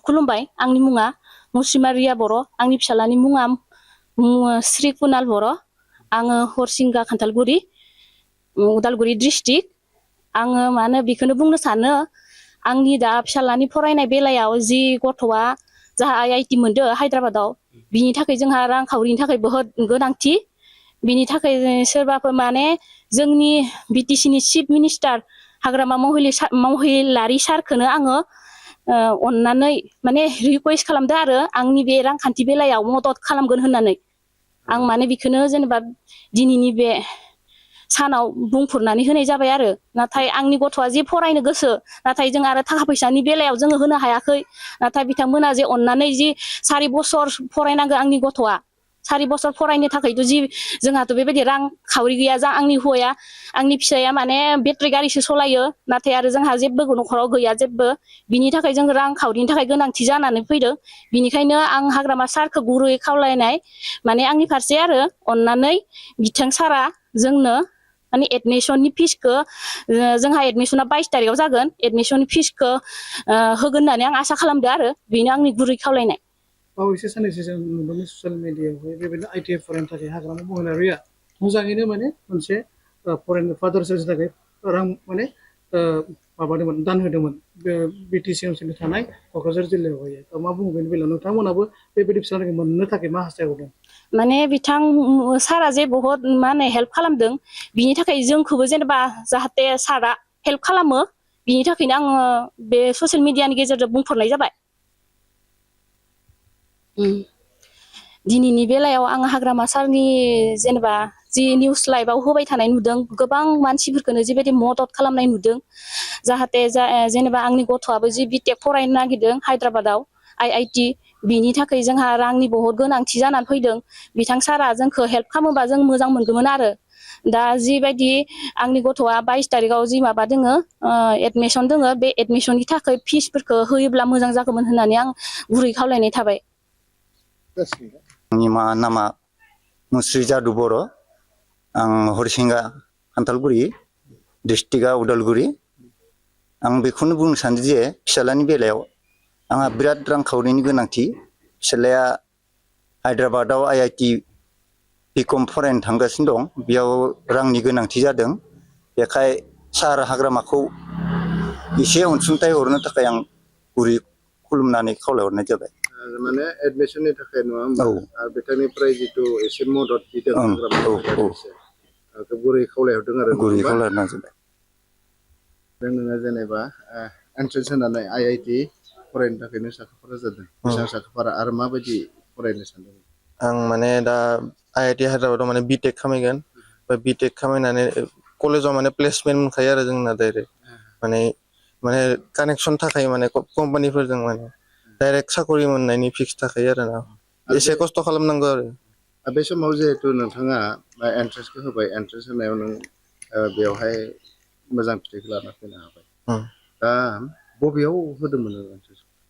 खुलुमबाय आंनि मुङा मुस्रिमारिया बर' आंनि फिसालानि मुङा श्री कुनाल बर' आङो हरसिंगा खान्थालगुरि उदालगुरि डिस्ट्रिक्ट आङो माने बेखौनो बुंनो सानो आंनि दा फिसालानि फरायनाय बेलायाव जि गथ'आ जाहा IIT मोनदो हायद्राबादाव बिनि थाखाय जोंहा रांखावरिनि थाखाय बहुत गोनांथि बिनि थाखाय सोरबाफोर माने जोंनि BTC नि चिफ मिनिस्टार हाग्रामा महिलारि सारखौनो आङो अननानै माने रिक्वेस्ट खालामदो आरो आंनि बे रांखान्थि बेलायाव मदद खालामगोन होननानै आं माने बेखौनो जेनेबा दिनैनि बे सानाव बुंफुरनानै होनाय जाबाय आरो नाथाय आंनि गथ'आ जे फरायनो गोसो नाथाय जों आरो थाखा फैसानि बेलायाव जोङो होनो हायाखै नाथाय बिथांमोना जे अननानै जि 4 बोसोर फरायनांगौ आंनि गथ'आ 4 बोसोर फरायनो थाखायथ' जि जोंहाथ' बेबायदि रां खावरि गैया जा आंनि हौवाया आंनि फिसाया माने बेटारि गारिसो सलायो नाथाय आरो जोंहा जेबो न'खराव गैया जेबो बिनि थाखाय जों रां खावरिनि थाखाय गोनांथि जानानै फैदो बिनिखायनो आं हाग्रामा सारखौ गुरैयै खावलायनाय माने आंनि फारसे आरो अननानै बिथां सारा जोंनो माने एडमिशननि फिसखौ जोंहा एडमिशना 22 तारिखआव जागोन एडमिशननि फिसखौ होगोन होननानै आं आसा खालामदो आरो बेनो आंनि गुरै खावलायनाय बावैसो साननैसो जों नुदोंमोन ससियेल मिडियायावहाय बेबायदिनो ITI फरायनो थाखाय हाग्रामा महिलारिया मोजाङैनो माने मोनसे फरायनो फादार्सनि थाखाय रां माने माबादोंमोन दान होदोंमोन बे BTC ओनसोलनि थानाय क'क्राझार जिल्लायावहाय मा बुङो बेनि बेलायाव नोंथांमोनाबो बेबायदि फिसाफोरखौ मोननो थाखाय मा हास्थायहरदों माने बिथां सारा जे बहुत मा होनो हेल्प खालामदों बिनि थाखाय जोंखौबो जेनेबा जाहाथे सारा हेल्प खालामो बिनि थाखायनो आङो बे ससियेल मिडियानि गेजेरजों बुंफोरनाय जाबाय दिनैनि बेलायाव आं हाग्रामा सारनि जेनेबा जि निउस लाइभआव होबाय थानाय नुदों गोबां मानसिफोरखौनो जिबायदि मदद खालामनाय नुदों जाहाथे जेनेबा आंनि गथ'आबो जि BTech फरायनो नागिरदों हायद्राबादाव IIT बिनि थाखाय जोंहा रांनि बहुत गोनांथि जानानै फैदों बिथां सारा जोंखौ हेल्प खालामोबा जों मोजां मोनगौमोन आरो दा जिबायदि आंनि गथ'आ 22 तारिखआव जि माबा दोङो एडमिशन दोङो बे एडमिशननि थाखाय फिसफोरखौ होयोब्ला मोजां जागौमोन होननानै आं गुरै खावलायनाय थाबाय आंनि नामा मुस्रि जादु बर' आं हरसिंगा खान्थालगुरि डिस्ट्रिक्टआ उदालगुरि आं बेखौनो बुंनो सानो जे फिसालानि बेलायाव आंहा बिराद रांखावरिनि गोनांथि फिसालाया हायद्राबादाव IIT BCom फरायनो थांगासिनो दं बेयाव रांनि गोनांथि जादों बेखाय सार हाग्रामाखौ एसे अनसुंथाइ हरनो थाखाय आं गुरै खुलुमनानै खावलायहरनाय जाबाय माने एडमिशननि थाखाय नङा होमबा आरो बिथांनिफ्राय जितु एसे मदद बिदों गुरै खावलायहरदों आरो गुरै खावलायहरनाय जाबाय नोङो जेनेबा एन्ट्रेन्स होनानै IIT फरायनो थाखाय नों साखाफारा जादों बेसेबां साखाफारा आरो माबायदि फरायनो सानदों आं माने दा IIT हायद्राबादाव माने BTech खालामगोन BTech खालामनानै कलेजाव माने प्लेसमेन्ट मोनखायो आरो जोंना डाइरेक्ट माने कानेक्सन थाखायो माने कम्पानिफोरजों माने डाइरेक्ट साकरि मोननायनि फिक्स थाखायो आरोना एसे खस्थ' खालामनांगौ आरो बे समाव जिहेतु नोंथाङा एन्ट्रेन्सखौ होबाय एन्ट्रेन्स होनायाव नों बेवहाय मोजां फिथाइखौ लाना फैनो हाबाय दा बबेयाव होदोंमोन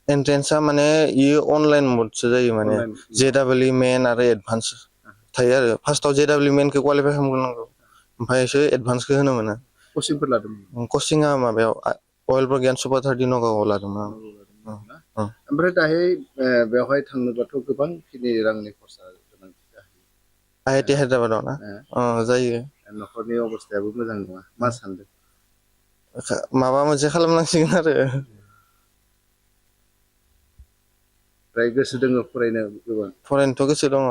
एन्ट्रेन्सआ माने इयो अनलाइन मडसो जायो माने JEE मेन आरो एडभान्स थायो आरो फार्स्टआव JEE मेनखौ क्वालिफाइ खालामग्रोनांगौ ओमफ्रायसो एडभान्सखौ होनो मोनो कचिंफोर लादोंमोन कचिंआ माबायाव अइल प्रज्ञान सुपारथारटि नगावआव लादोंमोन ओमफ्राय दाहाय बेवहाय थांनोबाथ' गोबांखिनि रांनि खरसा गोनांथि जाहैयो IIT हायद्राबादाव ना जायो न'खरनि अबस्थायाबो मोजां नङा मा सानदों माबा मोनसे खालामनांसिगोन आरो ओमफ्राय गोसो दोङो फरायनो गोबां फरायनोथ' गोसो दङ